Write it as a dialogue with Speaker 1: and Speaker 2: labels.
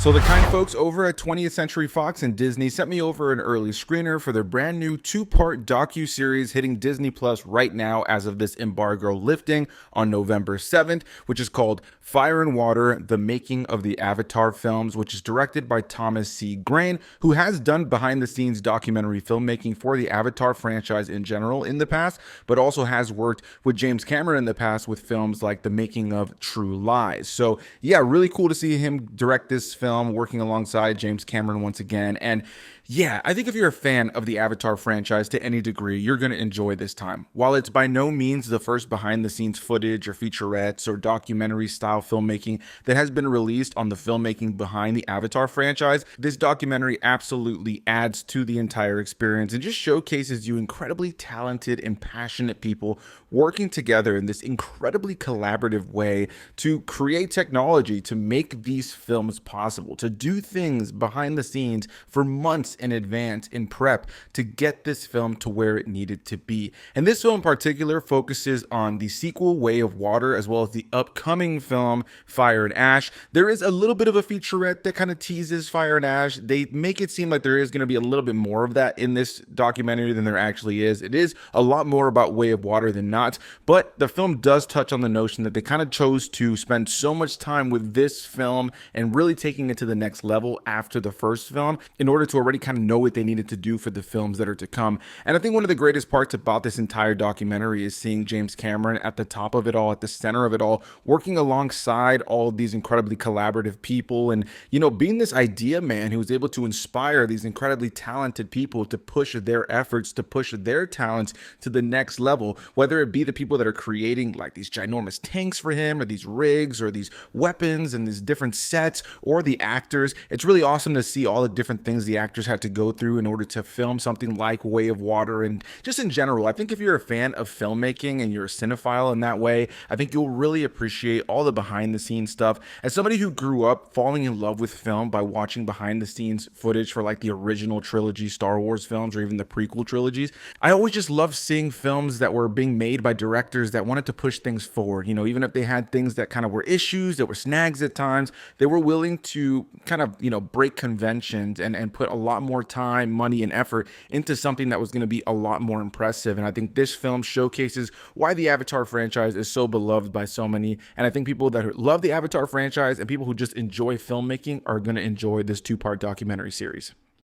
Speaker 1: So the kind folks over at 20th Century Fox and Disney sent me over an early screener for their brand new two-part docu-series hitting Disney Plus right now as of this embargo lifting on November 7th, which is called Fire and Water: The Making of the Avatar Films, which is directed by Thomas C. Grain, who has done behind-the-scenes documentary filmmaking for the Avatar franchise in general in the past, but also has worked with James Cameron in the past with films like The Making of True Lies. So yeah, really cool to see him direct this film, working alongside James Cameron once again. And yeah, I think if you're a fan of the Avatar franchise to any degree, you're going to enjoy this time. While it's by no means the first behind the scenes footage or featurettes or documentary style filmmaking that has been released on the filmmaking behind the Avatar franchise, this documentary absolutely adds to the entire experience and just showcases you incredibly talented and passionate people working together in this incredibly collaborative way to create technology to make these films possible, to do things behind the scenes for months in advance in prep to get this film to where it needed to be. And this film in particular focuses on the sequel Way of Water as well as the upcoming film Fire and Ash. There is a little bit of a featurette that kind of teases Fire and Ash. They make it seem like there is going to be a little bit more of that in this documentary than there actually is. It is a lot more about Way of Water than not, but the film does touch on the notion that they kind of chose to spend so much time with this film and really taking it to the next level after the first film in order to already kind of know what they needed to do for the films that are to come. And I think one of the greatest parts about this entire documentary is seeing James Cameron at the top of it all, at the center of it all, working alongside all of these incredibly collaborative people and, you know, being this idea man who was able to inspire these incredibly talented people to push their efforts, to push their talents to the next level, whether it be the people that are creating like these ginormous tanks for him or these rigs or these weapons and these different sets, or the actors. It's really awesome to see all the different things the actors had to go through in order to film something like Way of Water. And just in general, I think if you're a fan of filmmaking and you're a cinephile in that way, I think you'll really appreciate all the behind the scenes stuff. As somebody who grew up falling in love with film by watching behind the scenes footage for like the original trilogy Star Wars films or even the prequel trilogies, I always just loved seeing films that were being made by directors that wanted to push things forward. You know, even if they had things that kind of were issues, that were snags at times, they were willing to kind of, you know, break conventions and put a lot more time, money, and effort into something that was going to be a lot more impressive. And I think this film showcases why the Avatar franchise is so beloved by so many. And I think people that love the Avatar franchise and people who just enjoy filmmaking are going to enjoy this two-part documentary series.